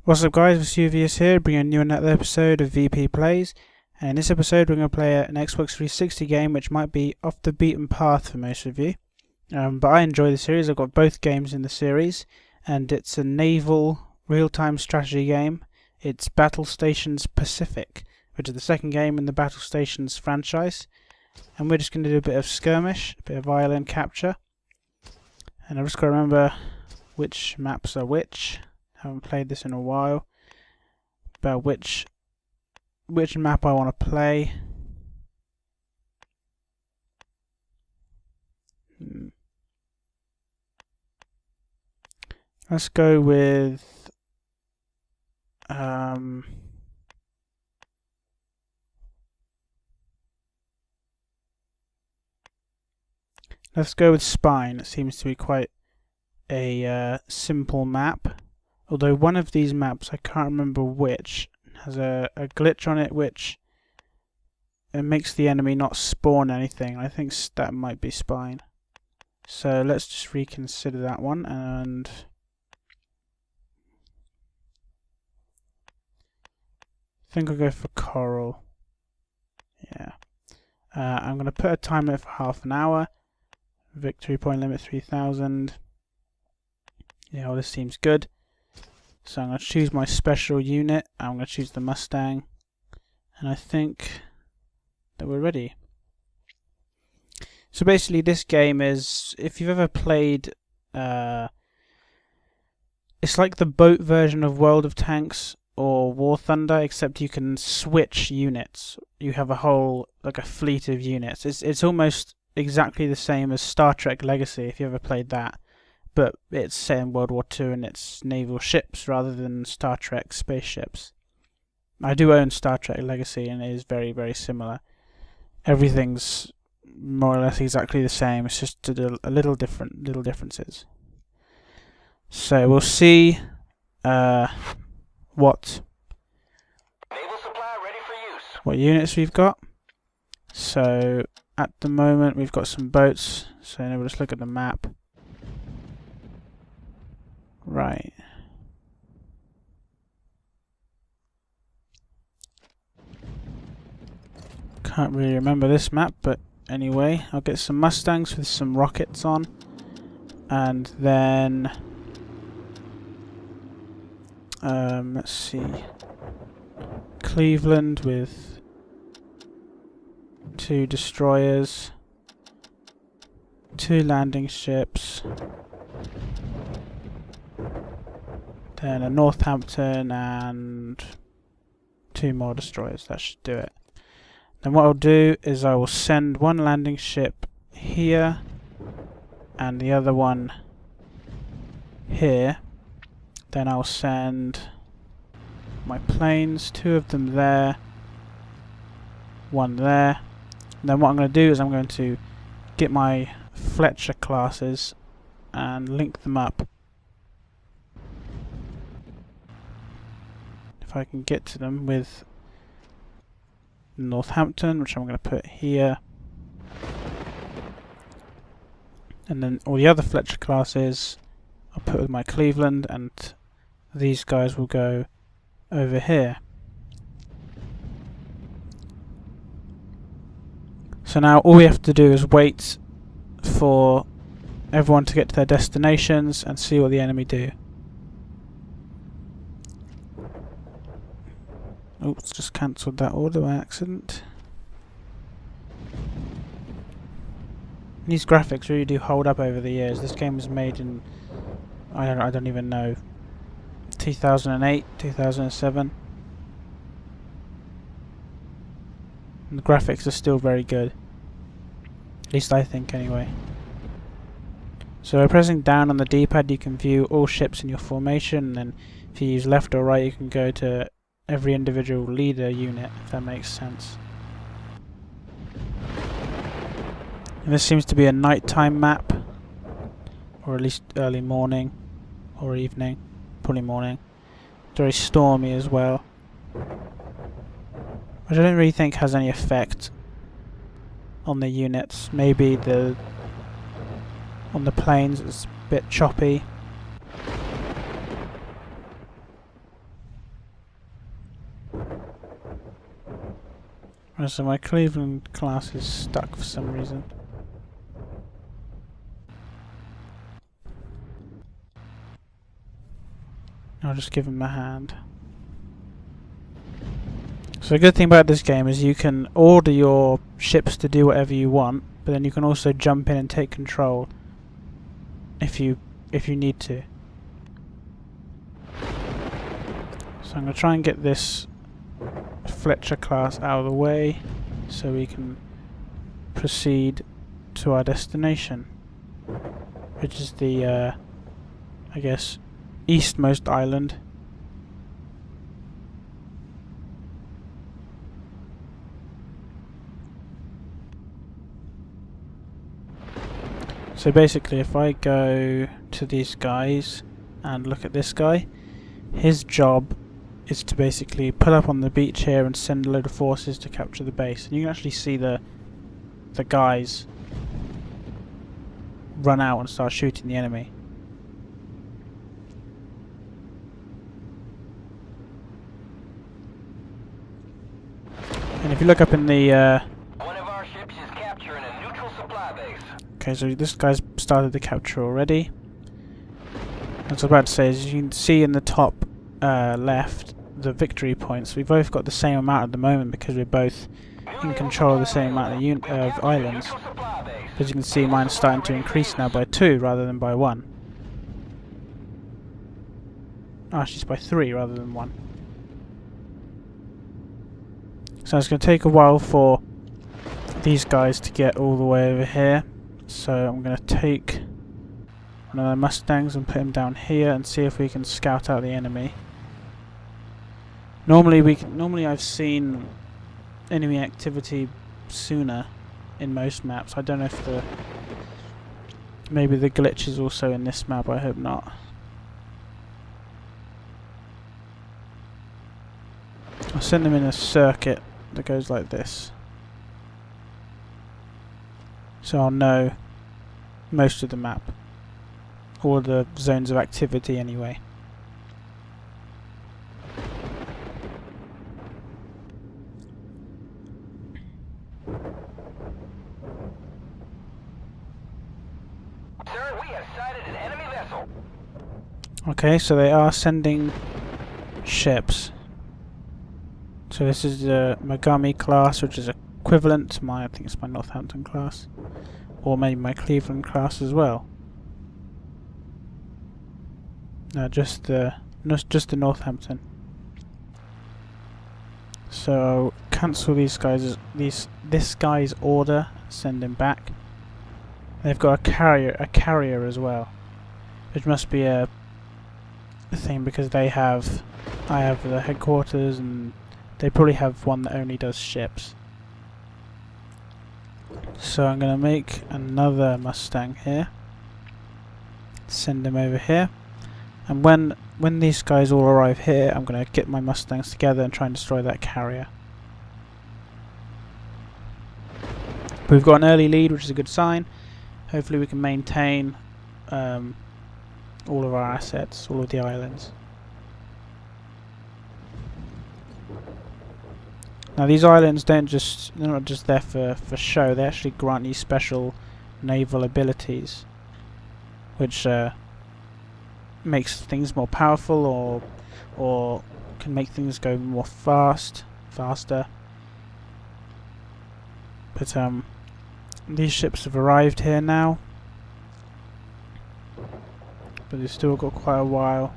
What's up guys, Vezuvius here, bringing you another episode of VP Plays, and in this episode we're going to play an Xbox 360 game which might be off the beaten path for most of you, but I enjoy the series. I've got both games in the series, and it's a naval real-time strategy game. It's Battlestations Pacific, which is the second game in the Battlestations franchise, and we're just going to do a bit of skirmish, a bit of island capture, and I've just got to remember which maps are which. Haven't played this in a while. About which map I want to play. Let's go with Spine. It seems to be quite a simple map. Although one of these maps, I can't remember which, has a glitch on it which it makes the enemy not spawn anything. I think that might be Spine. So let's just reconsider that one, and I think I'll go for Coral. Yeah. I'm going to put a time limit for half an hour. Victory point limit 3000. Yeah, well, this seems good. So I'm going to choose my special unit. I'm going to choose the Mustang. And I think that we're ready. So basically this game is, if you've ever played, it's like the boat version of World of Tanks or War Thunder, except you can switch units. You have a whole, like a fleet of units. It's almost exactly the same as Star Trek Legacy, if you ever played that. But it's set in World War II and it's naval ships rather than Star Trek spaceships. I do own Star Trek Legacy and it is very, very similar. Everything's more or less exactly the same. It's just a little different, little differences. So we'll see what Naval supply ready for use. What units we've got. So at the moment we've got some boats. So now we'll just look at the map. Right. Can't really remember this map, but anyway, I'll get some Mustangs with some rockets on, and then let's see, Cleveland with 2 destroyers, 2 landing ships. Then a Northampton and 2 more destroyers. That should do it. Then what I'll do is I will send 1 landing ship here and the other one here. Then I'll send my planes, 2 of them there, 1 there. And then what I'm going to do is I'm going to get my Fletcher classes and link them up. If I can get to them with Northampton, which I'm going to put here, and then all the other Fletcher classes I'll put with my Cleveland, and these guys will go over here. So now all we have to do is wait for everyone to get to their destinations and see what the enemy do. Oops, just cancelled that order by accident. These graphics really do hold up over the years. This game was made in, I don't even know, 2008, 2007. And the graphics are still very good. At least I think anyway. So by pressing down on the D-pad you can view all ships in your formation, and then if you use left or right you can go to every individual leader unit, if that makes sense. And this seems to be a nighttime map, or at least early morning or evening, probably morning. It's very stormy as well, which I don't really think has any effect on the units. Maybe on the planes it's a bit choppy. So my Cleveland class is stuck for some reason. I'll just give him a hand. So the good thing about this game is you can order your ships to do whatever you want, but then you can also jump in and take control if you need to. So I'm going to try and get this Fletcher class out of the way so we can proceed to our destination, which is the I guess eastmost island. So basically if I go to these guys and look at this guy, his job is to basically pull up on the beach here and send a load of forces to capture the base. And you can actually see the guys run out and start shooting the enemy. And if you look up in the One of our ships is capturing a neutral supply base. okay, so this guy's started the capture already. As I was about to say, as you can see in the top left, the victory points, we've both got the same amount at the moment because we're both in control of the same amount of islands. As you can see, mine's starting to increase now by 2 rather than by 1. Actually, it's by 3 rather than 1. So it's going to take a while for these guys to get all the way over here. So I'm going to take one of the Mustangs and put him down here and see if we can scout out the enemy. Normally I've seen enemy activity sooner in most maps. I don't know if maybe the glitch is also in this map. I hope not. I'll send them in a circuit that goes like this, so I'll know most of the map, all the zones of activity anyway. Sir, we have sighted an enemy vessel. Okay, so they are sending ships. So this is the Megami class, which is equivalent to I think it's my Northampton class, or maybe my Cleveland class as well. No, just the Northampton. So cancel these guys. This guy's order. Send him back. They've got a carrier as well, which must be a thing because I have the headquarters and they probably have one that only does ships. So I'm going to make another Mustang here, send them over here, and when these guys all arrive here, I'm going to get my Mustangs together and try and destroy that carrier. We've got an early lead, which is a good sign. Hopefully we can maintain all of our assets, all of the islands. Now these islands they're not just there for show, they actually grant you special naval abilities, which makes things more powerful or can make things go more faster. But these ships have arrived here now, but they've still got quite a while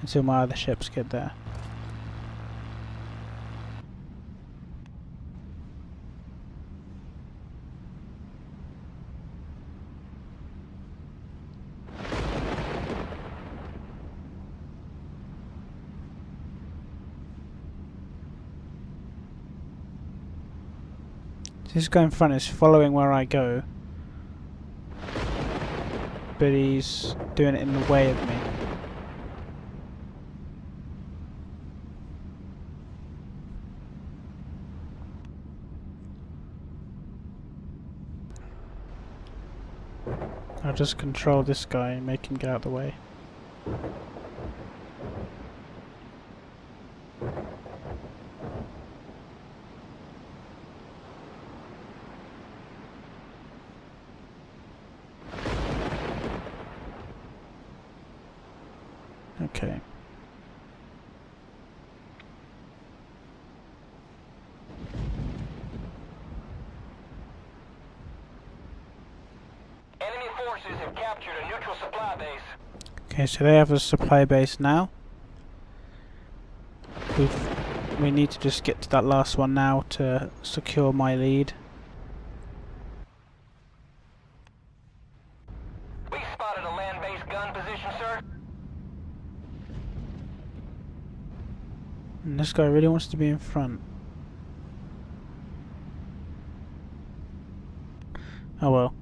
until my other ships get there. This guy in front is following where I go, but he's doing it in the way of me. I'll just control this guy and make him get out of the way. Okay. Enemy forces have captured a neutral supply base. Okay, so they have a supply base now. We need to just get to that last one now to secure my lead. We spotted a land-based gun position, sir. And this guy really wants to be in front. Oh well.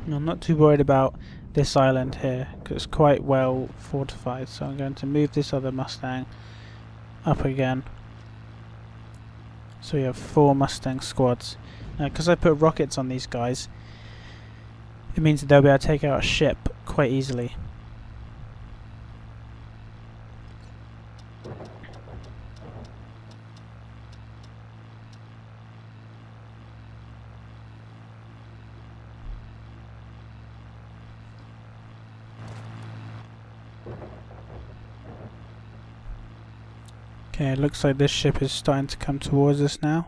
I'm not too worried about this island here because it's quite well fortified, so I'm going to move this other Mustang up again. So we have 4 Mustang squads. Now because I put rockets on these guys, it means that they'll be able to take out a ship quite easily. Okay, it looks like this ship is starting to come towards us now.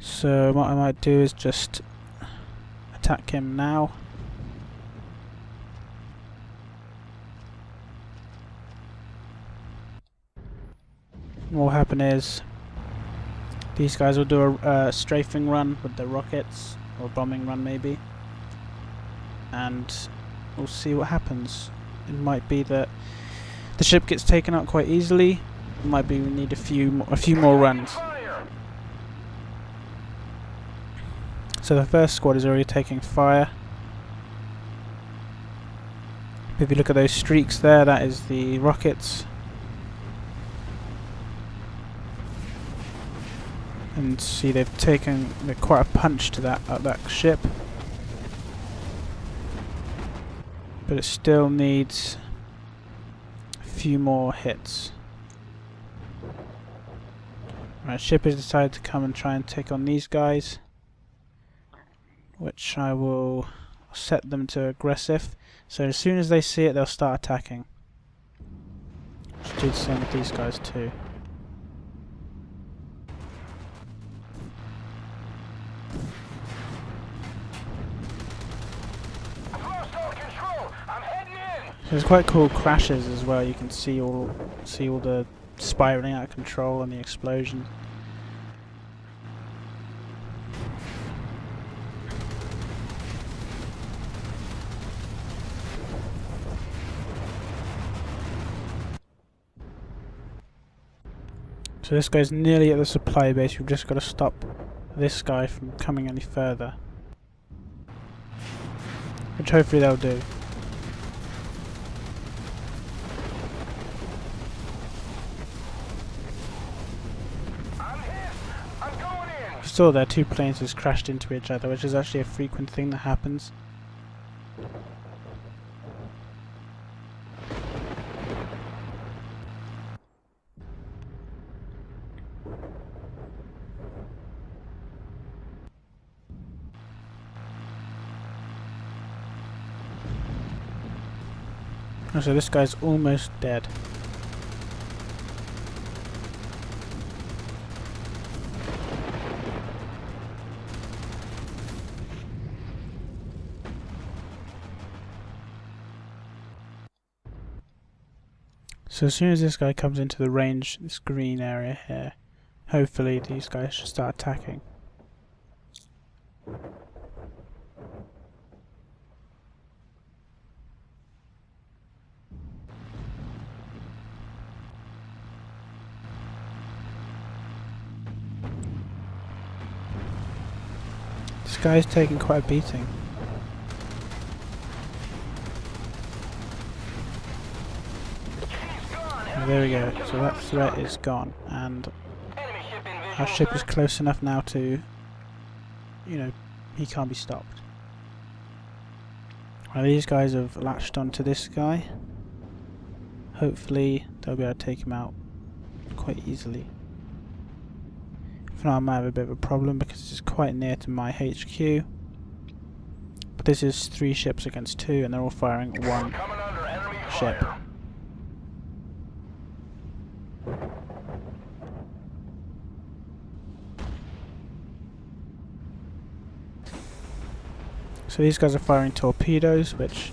So what I might do is just attack him now. What will happen is these guys will do a strafing run with the rockets, or bombing run maybe, and we'll see what happens. It might be that the ship gets taken out quite easily. It might be we need a few more runs. So the first squad is already taking fire. If you look at those streaks there, that is the rockets. And see they've taken quite a punch to that ship. But it still needs a few more hits. Right, ship has decided to come and try and take on these guys, which I will set them to aggressive. So as soon as they see it, they'll start attacking. Should do the same with these guys too. There's quite cool crashes as well. You can see all the spiraling out of control and the explosion. So this guy's nearly at the supply base. We've just got to stop this guy from coming any further, which hopefully they'll do. Still, their 2 planes just crashed into each other, which is actually a frequent thing that happens. Oh, so this guy's almost dead. So as soon as this guy comes into the range, this green area here, hopefully these guys should start attacking. This guy's taking quite a beating. There we go, so that threat is gone, and our ship is close enough now to, he can't be stopped. Well, these guys have latched onto this guy. Hopefully they'll be able to take him out quite easily. If not, I might have a bit of a problem because quite near to my HQ. But this is 3 ships against 2, and they're all firing at one Coming under enemy ship. fire. So these guys are firing torpedoes, which,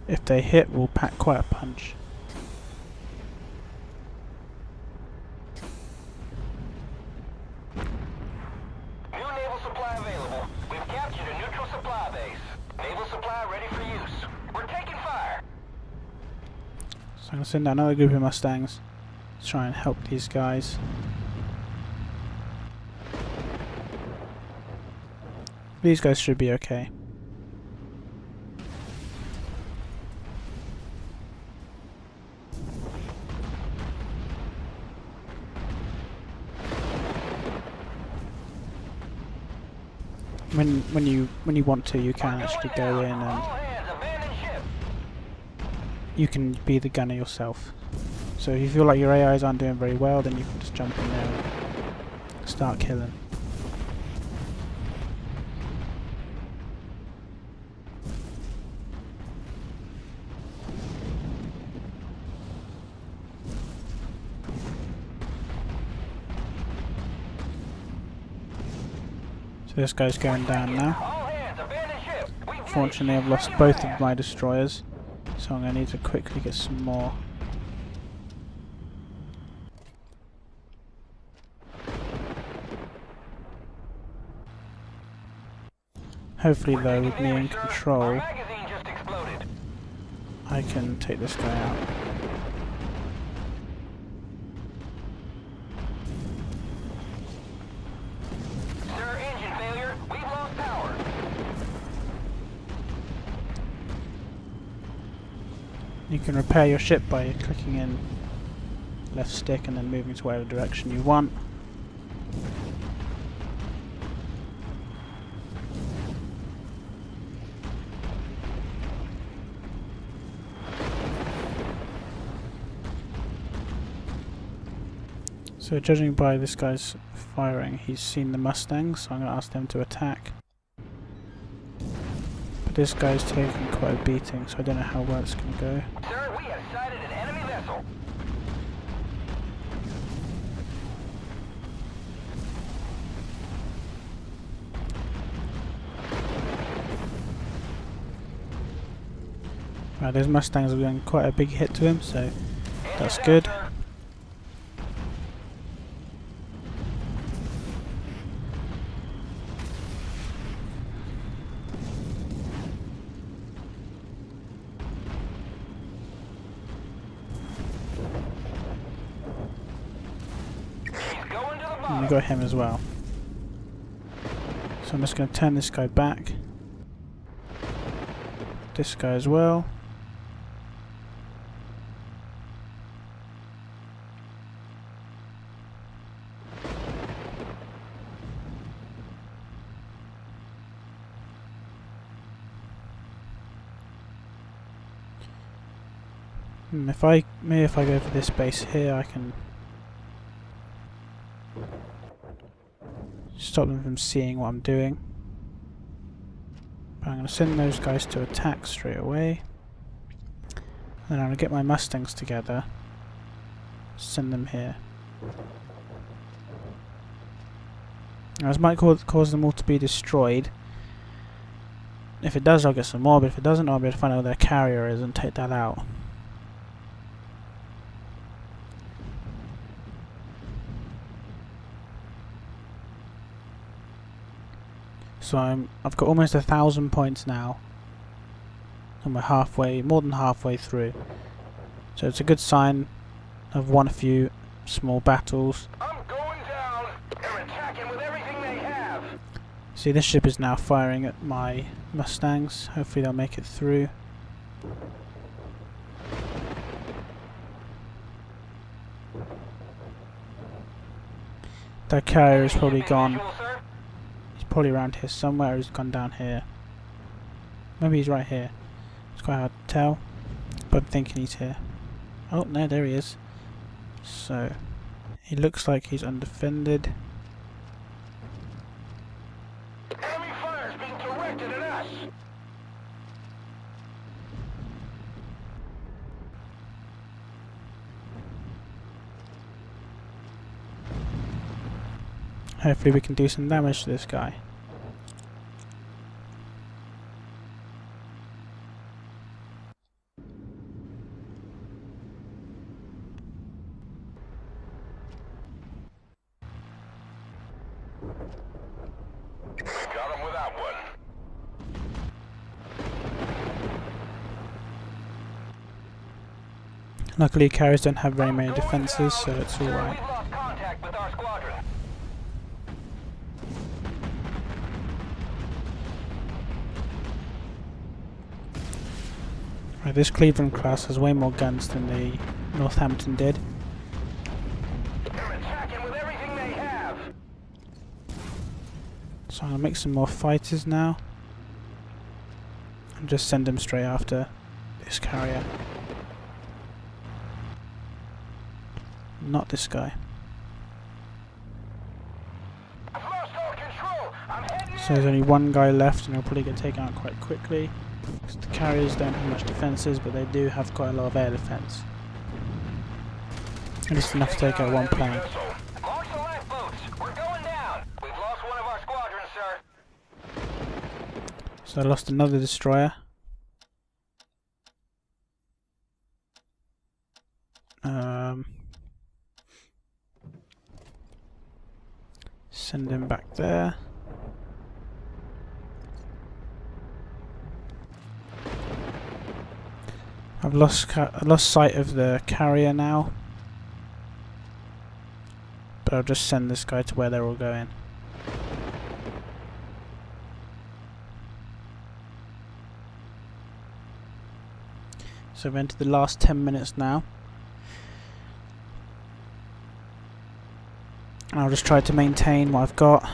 if they hit, will pack quite a punch. New naval supply available. We've captured a neutral supply base. Naval supply ready for use. We're taking fire. So I'm going to send out another group of Mustangs to try and help these guys. These guys should be okay. When you want to, you can actually go in and All hands, abandon ship. you can be the gunner yourself. So if you feel like your AIs aren't doing very well, then you can just jump in there and start killing. So this guy's going down now. All hands, abandon ship. Fortunately, I've lost both of my destroyers, so I'm going to need to quickly get some more. Hopefully though, with me in control, Our magazine just exploded. I can take this guy out. Sir, engine failure. We've lost power. You can repair your ship by clicking in left stick and then moving to whatever direction you want. So judging by this guy's firing, he's seen the Mustangs, so I'm going to ask them to attack. But this guy's taking quite a beating, so I don't know how well it's going to go. Sir, we have sighted an enemy vessel. Right, those Mustangs are doing quite a big hit to him, so that's Engine good. down, sir. He's going to the And bottom. we got him as well. So I'm just going to turn this guy back. This guy as well. Maybe if I go for this base here, I can stop them from seeing what I'm doing. But I'm going to send those guys to attack straight away. Then I'm going to get my Mustangs together, send them here. Now, this might cause them all to be destroyed. If it does, I'll get some more, but if it doesn't, I'll be able to find out where their carrier is and take that out. So I've got almost 1,000 points now, and we're more than halfway through. So it's a good sign. I've won a few small battles. I'm going down. They're attacking with everything they have. See, this ship is now firing at my Mustangs. Hopefully they'll make it through. That carrier is probably gone. Visual, sir. He's probably around here somewhere, or he's gone down here. Maybe he's right here. It's quite hard to tell, but I'm thinking he's here. Oh, no, there he is. So, he looks like he's undefended. Hopefully we can do some damage to this guy. Got him with that one. Luckily carriers don't have very many defences, so it's alright. We've lost contact with our squadron. Right, this Cleveland class has way more guns than the Northampton did. They're attacking with everything they have. So I'm going to make some more fighters now. And just send them straight after this carrier. Not this guy. I've lost all control. I'm heading So there's only one guy left and he'll probably get taken out quite quickly. Because the carriers don't have much defences, but they do have quite a lot of air defence. And it's enough to take out one plane. Launch the lifeboats. We're going down. We've lost one of our squadrons, sir. So I lost another destroyer. Send him back there. I've lost sight of the carrier now, but I'll just send this guy to where they're all going. So we're into the last 10 minutes now. And I'll just try to maintain what I've got,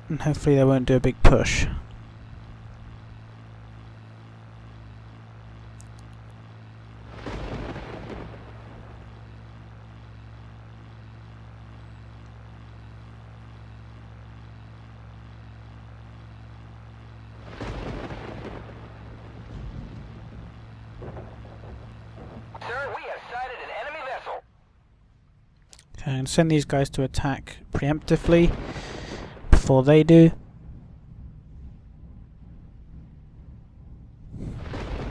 and hopefully they won't do a big push. Sir, we have sighted an enemy vessel. Okay, I'm going to send these guys to attack preemptively before they do.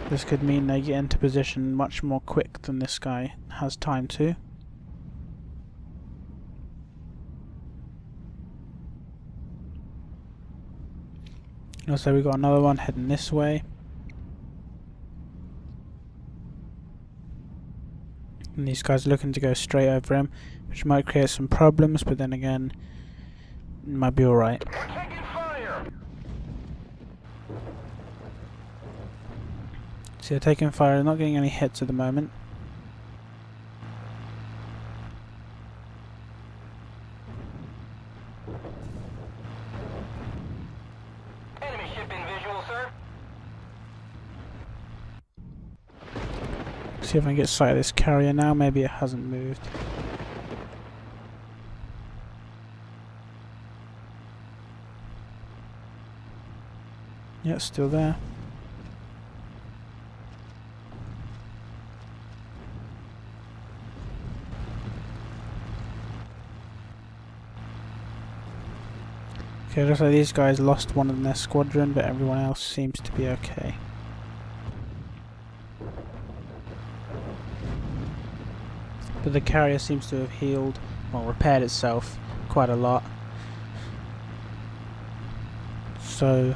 This could mean they get into position much more quick than this guy has time to. Also, we've got another one heading this way. And these guys are looking to go straight over him, which might create some problems, but then again, it might be alright. We're taking fire. So they're taking fire, they're not getting any hits at the moment. Enemy ship in visual, sir. See if I can get sight of this carrier now, maybe it hasn't moved. Yeah, it's still there. Okay, looks like these guys lost one in their squadron, but everyone else seems to be okay. But the carrier seems to have healed, well, repaired itself quite a lot. So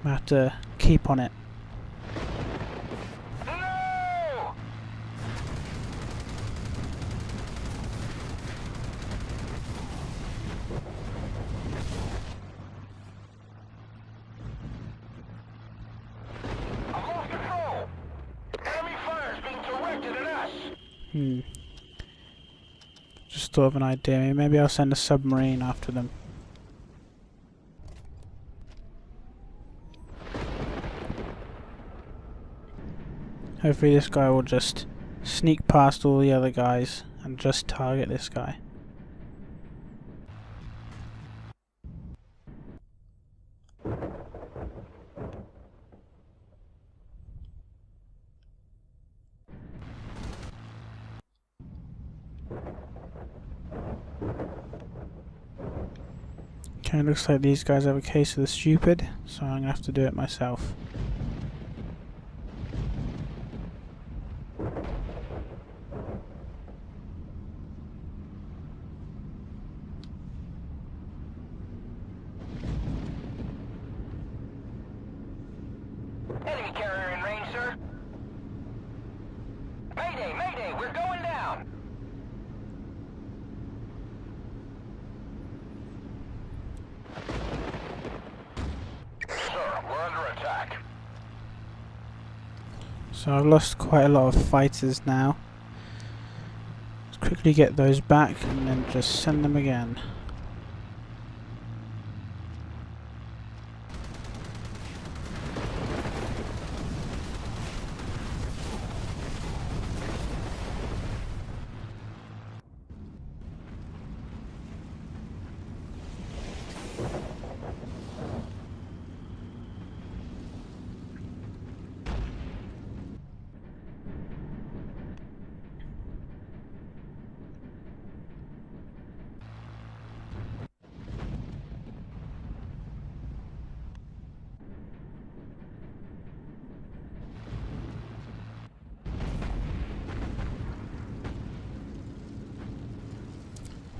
I have to keep on it. No! I've lost control. Enemy fire's being directed at us. Just thought of an idea. Maybe I'll send a submarine after them. Hopefully this guy will just sneak past all the other guys and just target this guy. Okay, looks like these guys have a case of the stupid, so I'm gonna have to do it myself. Enemy carrier in range, sir. Mayday, mayday, we're going down. Sir, we're under attack. So I've lost quite a lot of fighters now. Let's quickly get those back and then just send them again.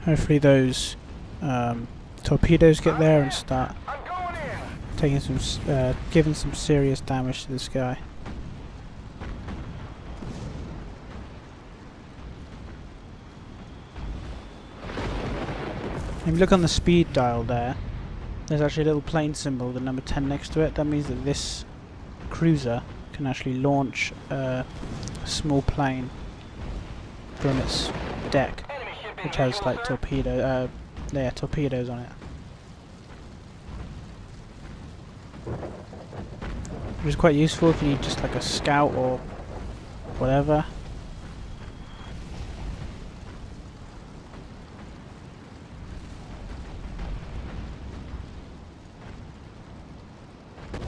Hopefully those torpedoes get there and start I'm going in. taking some, giving some serious damage to this guy. If you look on the speed dial there, there's actually a little plane symbol, the number 10 next to it. That means that this cruiser can actually launch a small plane from its deck, Enemy ship in which has visual, like sir. torpedoes on it. Which is quite useful if you need just like a scout or whatever.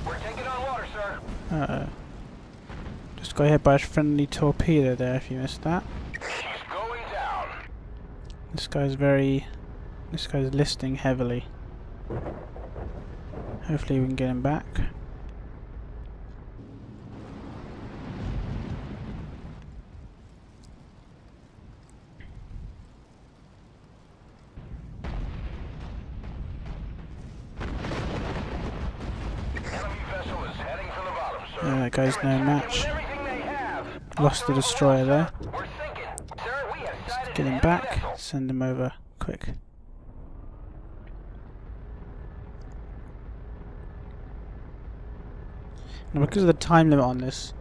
We're taking on water, sir. Uh-oh. Just got hit by a friendly torpedo there if you missed that. She's going down. This guy's listing heavily. Hopefully we can get him back. Enemy vessel is heading for the bottom, sir. That guy's no match. Everything they have. Lost the destroyer there. We're sinking. Sir, we have sighted Get an him enemy back. vessel. Send him over quick. Now because of the time limit on this,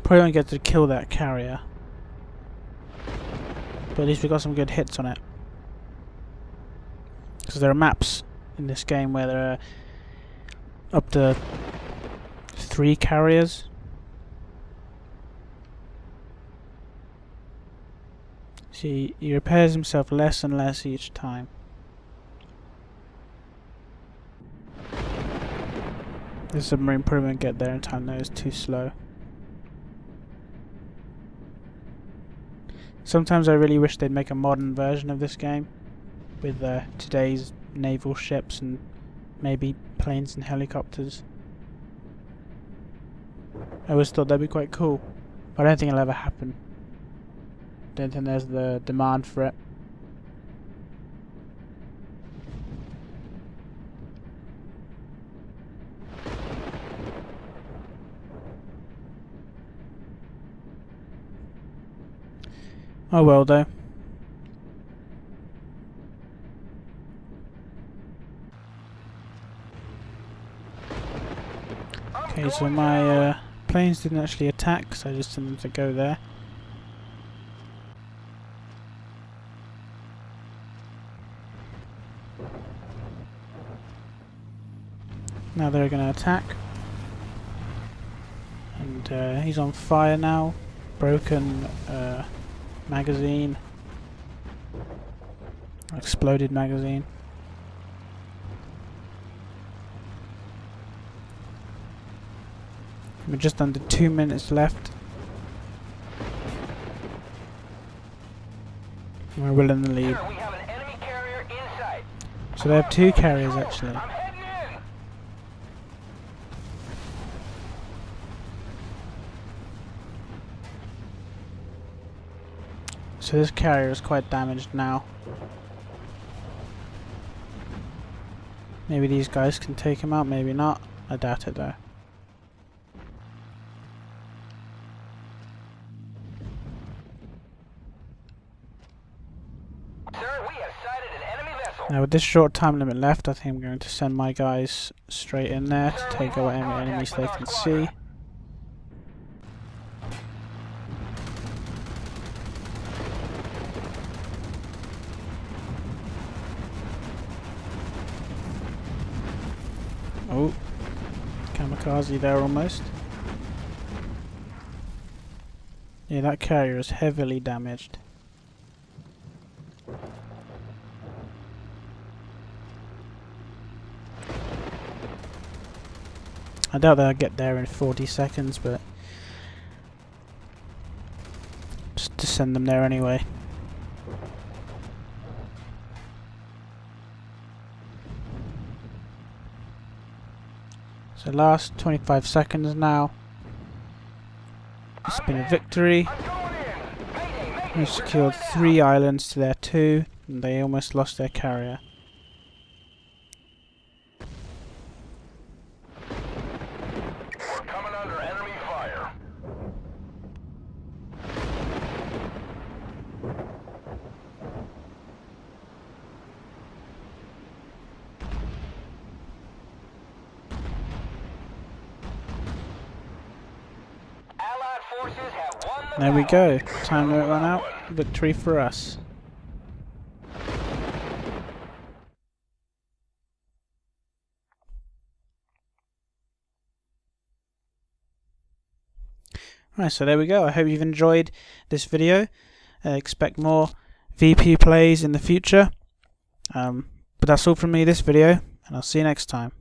probably won't get to kill that carrier. But at least we got some good hits on it. Because there are maps in this game where there are up to 3 carriers. See, he repairs himself less and less each time. The submarine probably won't get there in time though, it's too slow. Sometimes I really wish they'd make a modern version of this game with today's naval ships and maybe planes and helicopters. I always thought that'd be quite cool, but I don't think it'll ever happen. Don't think there's the demand for it. Oh well though. Okay, so my planes didn't actually attack, so I just sent them to go there. Now they're going to attack. And he's on fire now. Broken magazine. Exploded magazine. We're just under 2 minutes left. We're well in the lead. Sir, we have an enemy carrier in sight. So they have 2 carriers actually. I'm heading in. So this carrier is quite damaged now. Maybe these guys can take him out, maybe not. I doubt it though. Sir, we have sighted an enemy vessel. Now with this short time limit left, I think I'm going to send my guys straight in there to take out any enemies they can see. Oh, kamikaze there almost. Yeah, that carrier is heavily damaged. I doubt they'll get there in 40 seconds, but just to send them there anyway. So last 25 seconds now. It's been a victory. I'm going in. Mayday, mayday. We've secured 3 islands to their 2, and they almost lost their carrier. We're coming under enemy fire. Allied forces have won the There we battle. go. Time limit run out. Victory for us. Right, so there we go. I hope you've enjoyed this video. Expect more VP plays in the future. But that's all from me this video, and I'll see you next time.